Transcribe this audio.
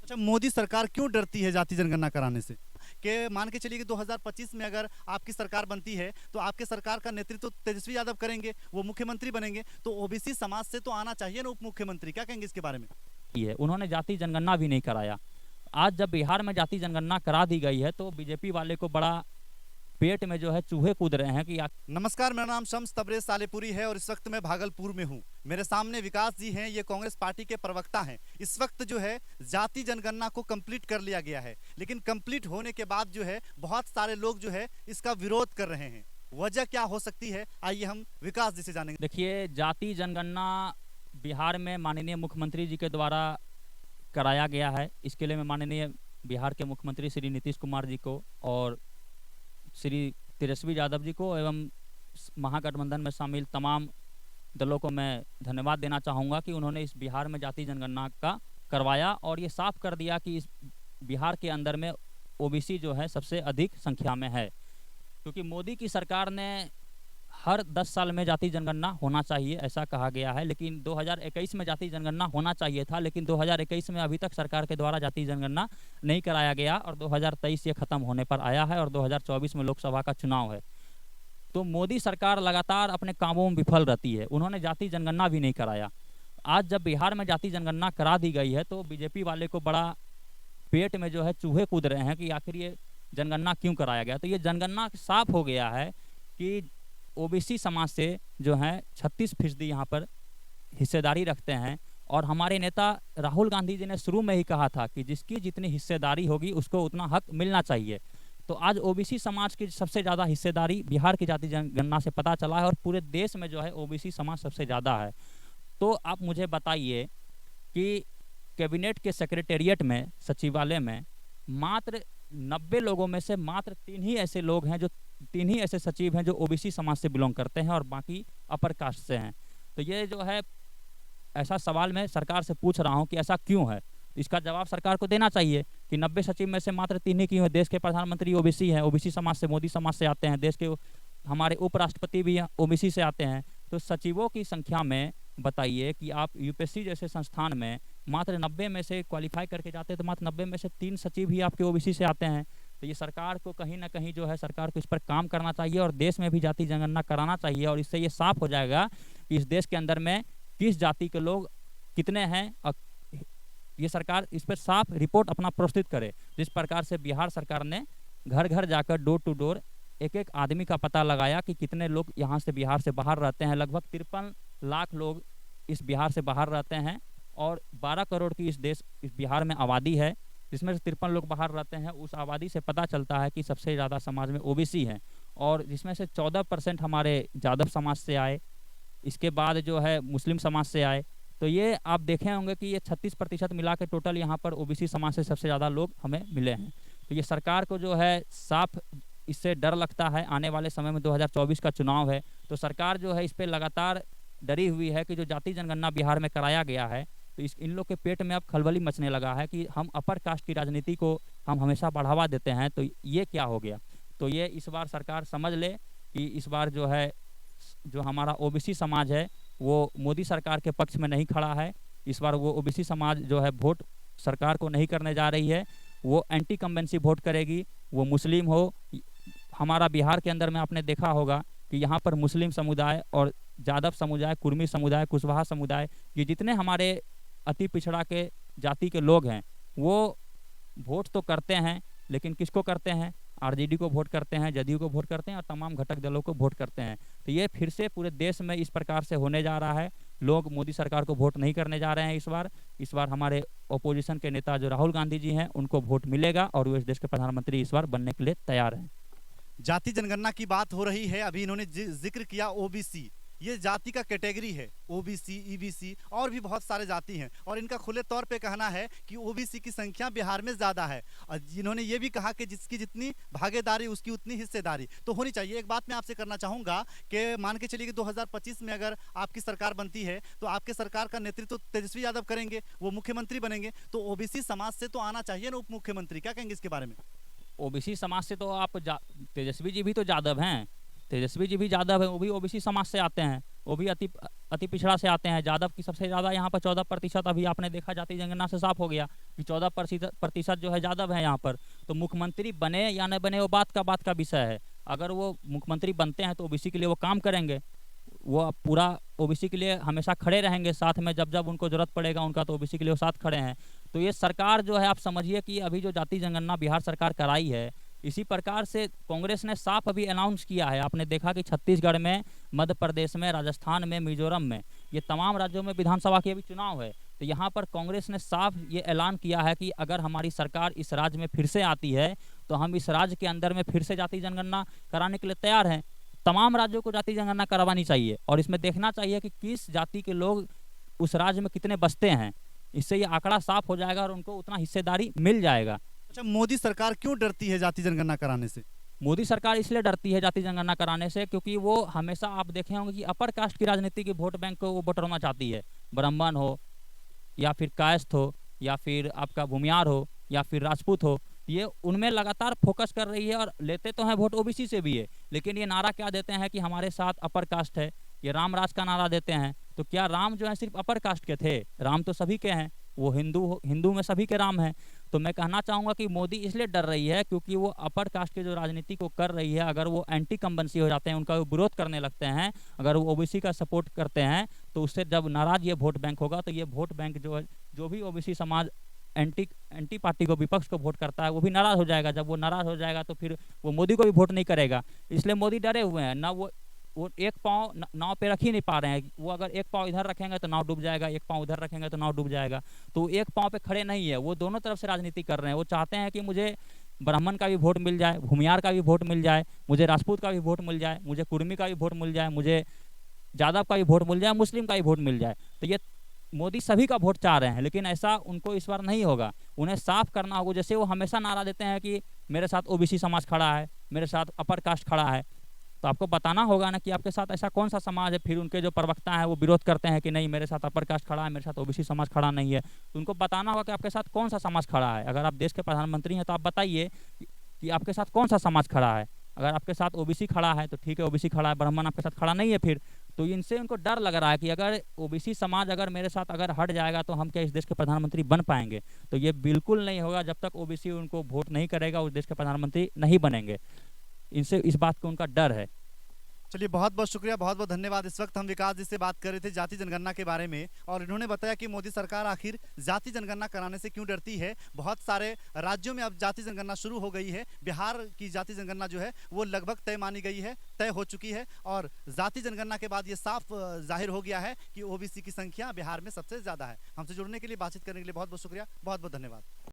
अच्छा, मोदी सरकार क्यों डरती है जाति जनगणना कराने से? कि मान के चलिए कि 2025 में अगर आपकी सरकार बनती है तो आपके सरकार का नेतृत्व तो तेजस्वी यादव करेंगे, वो मुख्यमंत्री बनेंगे, तो ओबीसी समाज से तो आना चाहिए ना उप मुख्यमंत्री। क्या कहेंगे इसके बारे में? की है, उन्होंने जाति जनगणना भी नहीं कराया। आज जब बिहार में जाति जनगणना करा दी गई है तो बीजेपी वाले को बड़ा पेट में जो है चूहे कूद रहे हैं कि नमस्कार, मेरा नाम शम्स तबरेज सालेपुरी है और इस वक्त मैं भागलपुर में हूँ। मेरे सामने विकास जी हैं, ये कांग्रेस पार्टी के प्रवक्ता हैं। इस वक्त जो है जाति जनगणना को कंप्लीट कर लिया गया है, लेकिन कंप्लीट होने के बाद जो है बहुत सारे लोग जो है इसका विरोध कर रहे हैं। वजह क्या हो सकती है, आइए हम विकास जी से जानेंगे। देखिए, जाति जनगणना बिहार में माननीय मुख्यमंत्री जी के द्वारा कराया गया है। इसके लिए मैं माननीय बिहार के मुख्यमंत्री श्री नीतीश कुमार जी को और श्री तेजस्वी यादव जी को एवं महागठबंधन में शामिल तमाम दलों को मैं धन्यवाद देना चाहूँगा कि उन्होंने इस बिहार में जाति जनगणना का करवाया और ये साफ कर दिया कि इस बिहार के अंदर में ओबीसी जो है सबसे अधिक संख्या में है। क्योंकि मोदी की सरकार ने हर 10 साल में जाति जनगणना होना चाहिए ऐसा कहा गया है, लेकिन 2021 में जाति जनगणना होना चाहिए था, लेकिन 2021 में अभी तक सरकार के द्वारा जाति जनगणना नहीं कराया गया और 2023 ये खत्म होने पर आया है और 2024 में लोकसभा का चुनाव है। तो मोदी सरकार लगातार अपने कामों में विफल रहती है, उन्होंने जाति जनगणना भी नहीं कराया। आज जब बिहार में जाति जनगणना करा दी गई है तो बीजेपी वाले को बड़ा पेट में जो है चूहे कूद रहे हैं कि आखिर ये जनगणना क्यों कराया गया। तो ये जनगणना साफ हो गया है कि ओबीसी समाज से जो है 36% यहाँ पर हिस्सेदारी रखते हैं और हमारे नेता राहुल गांधी जी ने शुरू में ही कहा था कि जिसकी जितनी हिस्सेदारी होगी उसको उतना हक मिलना चाहिए। तो आज ओबीसी समाज की सबसे ज़्यादा हिस्सेदारी बिहार की जाति जनगणना से पता चला है और पूरे देश में जो है ओबीसी समाज सबसे ज़्यादा है। तो आप मुझे बताइए कि कैबिनेट के सेक्रेटेरिएट में, सचिवालय में मात्र 90 लोगों में से मात्र 3 ही ऐसे लोग हैं, जो 3 ही ऐसे सचिव हैं जो ओबीसी समाज से बिलोंग करते हैं और बाकी अपर कास्ट से हैं। तो ये जो है ऐसा सवाल मैं सरकार से पूछ रहा हूँ कि ऐसा क्यों है। इसका जवाब सरकार को देना चाहिए कि 90 सचिव में से मात्र 3 ही क्यों है। देश के प्रधानमंत्री ओबीसी हैं, ओबीसी समाज से, मोदी समाज से आते हैं। देश के हमारे उपराष्ट्रपति भी ओबीसी से आते हैं। तो सचिवों की संख्या में बताइए कि आप यूपीएससी जैसे संस्थान में मात्र 90 में से क्वालिफाई करके जाते हैं तो मात्र 90 में से 3 सचिव ही आपके ओबीसी से आते हैं। तो ये सरकार को कहीं ना कहीं जो है सरकार को इस पर काम करना चाहिए और देश में भी जाति जनगणना कराना चाहिए और इससे ये साफ हो जाएगा कि इस देश के अंदर में किस जाति के लोग कितने हैं और ये सरकार इस पर साफ रिपोर्ट अपना प्रस्तुत करे। जिस प्रकार से बिहार सरकार ने घर घर जाकर डोर टू डोर एक एक आदमी का पता लगाया कि कितने लोग यहाँ से बिहार से बाहर रहते हैं। लगभग 53 लाख लोग इस बिहार से बाहर रहते हैं और 12 करोड़ की इस बिहार में आबादी है, जिसमें से 53 लोग बाहर रहते हैं। उस आबादी से पता चलता है कि सबसे ज़्यादा समाज में ओबीसी हैं और जिसमें से 14% हमारे यादव समाज से आए, इसके बाद जो है मुस्लिम समाज से आए। तो ये आप देखे होंगे कि ये 36% मिला के टोटल यहाँ पर ओबीसी समाज से सबसे ज़्यादा लोग हमें मिले हैं। तो ये सरकार को जो है साफ इससे डर लगता है। आने वाले समय में 2024 का चुनाव है तो सरकार जो है इस पर लगातार डरी हुई है कि जो जाति जनगणना बिहार में कराया गया है तो इन लोग के पेट में अब खलबली मचने लगा है कि हम अपर कास्ट की राजनीति को हम हमेशा बढ़ावा देते हैं। तो ये क्या हो गया। तो ये इस बार सरकार समझ ले कि इस बार जो है जो हमारा ओबीसी समाज है वो मोदी सरकार के पक्ष में नहीं खड़ा है। इस बार वो ओबीसी समाज जो है वोट सरकार को नहीं करने जा रही है, वो एंटी कम्बेंसी वोट करेगी। वो मुस्लिम हो, हमारा बिहार के अंदर में आपने देखा होगा कि यहाँ पर मुस्लिम समुदाय और यादव समुदाय, कुर्मी समुदाय, कुशवाहा समुदाय, ये जितने हमारे अति पिछड़ा के जाति के लोग हैं वो वोट तो करते हैं, लेकिन किसको करते हैं? आरजेडी को वोट करते हैं, जदयू को वोट करते हैं और तमाम घटक दलों को वोट करते हैं। तो ये फिर से पूरे देश में इस प्रकार से होने जा रहा है। लोग मोदी सरकार को वोट नहीं करने जा रहे हैं इस बार हमारे ओपोजिशन के नेता जो राहुल गांधी जी हैं उनको वोट मिलेगा और वो इस देश के प्रधानमंत्री इस बार बनने के लिए तैयार हैं। जाति जनगणना की बात हो रही है, अभी इन्होंने जिक्र किया ओबीसी। ये जाति का कैटेगरी है, ओबीसी, ईबीसी और भी बहुत सारे जाति हैं और इनका खुले तौर पे कहना है कि ओबीसी की संख्या बिहार में ज़्यादा है। और इन्होंने ये भी कहा कि जिसकी जितनी भागीदारी उसकी उतनी हिस्सेदारी तो होनी चाहिए। एक बात मैं आपसे करना चाहूँगा कि मान के चलिए कि 2025 में अगर आपकी सरकार बनती है तो आपके सरकार का नेतृत्व तो तेजस्वी यादव करेंगे, वो मुख्यमंत्री बनेंगे, तो ओबीसी समाज से तो आना चाहिए ना उप मुख्यमंत्री। क्या कहेंगे इसके बारे में? ओबीसी समाज से तो आप तेजस्वी जी भी तो यादव हैं, तेजस्वी जी भी यादव है, वो भी ओबीसी समाज से आते हैं, वो भी अति पिछड़ा से आते हैं। यादव की सबसे ज़्यादा यहाँ पर 14%, अभी आपने देखा जाति जनगणना से साफ हो गया कि 14% जो है यादव है यहाँ पर। तो मुख्यमंत्री बने या न बने वो बात का विषय है। अगर वो मुख्यमंत्री बनते हैं तो ओबीसी के लिए वो काम करेंगे, वो पूरा ओबीसी के लिए हमेशा खड़े रहेंगे साथ में, जब जब उनको जरूरत पड़ेगा उनका, तो ओबीसी के लिए वो साथ खड़े हैं। तो ये सरकार जो है, आप समझिए कि अभी जो जाति जनगणना बिहार सरकार कराई है, इसी प्रकार से कांग्रेस ने साफ अभी अनाउंस किया है। आपने देखा कि छत्तीसगढ़ में, मध्य प्रदेश में, राजस्थान में, मिजोरम में, ये तमाम राज्यों में विधानसभा के अभी चुनाव है। तो यहाँ पर कांग्रेस ने साफ ये ऐलान किया है कि अगर हमारी सरकार इस राज्य में फिर से आती है तो हम इस राज्य के अंदर में फिर से जाति जनगणना कराने के लिए तैयार हैं। तमाम राज्यों को जाति जनगणना करवानी चाहिए और इसमें देखना चाहिए कि किस जाति के लोग उस राज्य में कितने बसते हैं। इससे ये आंकड़ा साफ हो जाएगा और उनको उतना हिस्सेदारी मिल जाएगा। अच्छा, मोदी सरकार क्यों डरती है जाति जनगणना कराने से? मोदी सरकार इसलिए डरती है जाति जनगणना कराने से क्योंकि वो हमेशा, आप देखे होंगे कि अपर कास्ट की राजनीति के वोट बैंक को वो बटोरना चाहती है। ब्राह्मण हो या फिर कायस्थ हो या फिर आपका भूमियार हो या फिर राजपूत हो, ये उनमें लगातार फोकस कर रही है। और लेते तो हैं वोट ओबीसी से भी है, लेकिन ये नारा क्या देते हैं कि हमारे साथ अपर कास्ट है। ये राम राज का नारा देते हैं। तो क्या राम जो है सिर्फ अपर कास्ट के थे? राम तो सभी के हैं, वो हिंदू में सभी के राम हैं। तो मैं कहना चाहूँगा कि मोदी इसलिए डर रही है क्योंकि वो अपर कास्ट की जो राजनीति को कर रही है, अगर वो एंटी कम्बेंसी हो जाते हैं, उनका विरोध करने लगते हैं, अगर वो ओबीसी का सपोर्ट करते हैं, तो उससे जब नाराज ये वोट बैंक होगा, तो ये वोट बैंक जो है, जो भी ओबीसी समाज एंटी पार्टी को, विपक्ष को वोट करता है, वो भी नाराज हो जाएगा। जब वो नाराज हो जाएगा तो फिर वो मोदी को भी वोट नहीं करेगा। इसलिए मोदी डरे हुए हैं ना। वो एक पाँव नाव पे रख ही नहीं पा रहे हैं। वो अगर एक पाँव इधर रखेंगे तो नाव डूब जाएगा, एक पाँव उधर रखेंगे तो नाव डूब जाएगा। तो एक पाँव पे खड़े नहीं है, वो दोनों तरफ से राजनीति कर रहे हैं। वो चाहते हैं कि मुझे ब्राह्मण का भी वोट मिल जाए, भूमियार का भी वोट मिल जाए, मुझे राजपूत का भी वोट मिल जाए, मुझे कुर्मी का भी वोट मिल जाए, मुझे यादव का भी वोट मिल जाए, मुस्लिम का भी वोट मिल जाए। तो ये मोदी सभी का वोट चाह रहे हैं, लेकिन ऐसा उनको इस बार नहीं होगा। उन्हें साफ करना होगा। जैसे वो हमेशा नारा देते हैं कि मेरे साथ ओबीसी समाज खड़ा है, मेरे साथ अपर कास्ट खड़ा है, तो आपको बताना होगा ना कि आपके साथ ऐसा कौन सा समाज है। फिर उनके जो प्रवक्ता हैं वो विरोध करते हैं कि नहीं, मेरे साथ अपर कास्ट खड़ा है, मेरे साथ ओबीसी समाज खड़ा नहीं है। तो उनको बताना होगा कि आपके साथ कौन सा समाज खड़ा है। अगर आप देश के प्रधानमंत्री हैं तो आप बताइए कि आपके साथ कौन सा समाज खड़ा है। अगर आपके साथ ओबीसी खड़ा है तो ठीक है, ओबीसी खड़ा है, ब्राह्मण आपके साथ खड़ा नहीं है फिर। तो इनसे उनको डर लग रहा है कि अगर ओबीसी समाज अगर मेरे साथ अगर हट जाएगा तो हम क्या इस देश के प्रधानमंत्री बन पाएंगे? तो ये बिल्कुल नहीं होगा। जब तक ओबीसी उनको वोट नहीं करेगा, उस देश के प्रधानमंत्री नहीं बनेंगे। इनसे इस बात का उनका डर है। चलिए, बहुत बहुत शुक्रिया, बहुत बहुत धन्यवाद। इस वक्त हम विकास जी से बात कर रहे थे जाति जनगणना के बारे में, और इन्होंने बताया कि मोदी सरकार आखिर जाति जनगणना कराने से क्यों डरती है। बहुत सारे राज्यों में अब जाति जनगणना शुरू हो गई है। बिहार की जाति जनगणना जो है वो लगभग तय मानी गई है, तय हो चुकी है। और जाति जनगणना के बाद ये साफ जाहिर हो गया है कि ओबीसी की संख्या बिहार में सबसे ज्यादा है। हमसे जुड़ने के लिए, बातचीत करने के लिए बहुत बहुत शुक्रिया, बहुत बहुत धन्यवाद।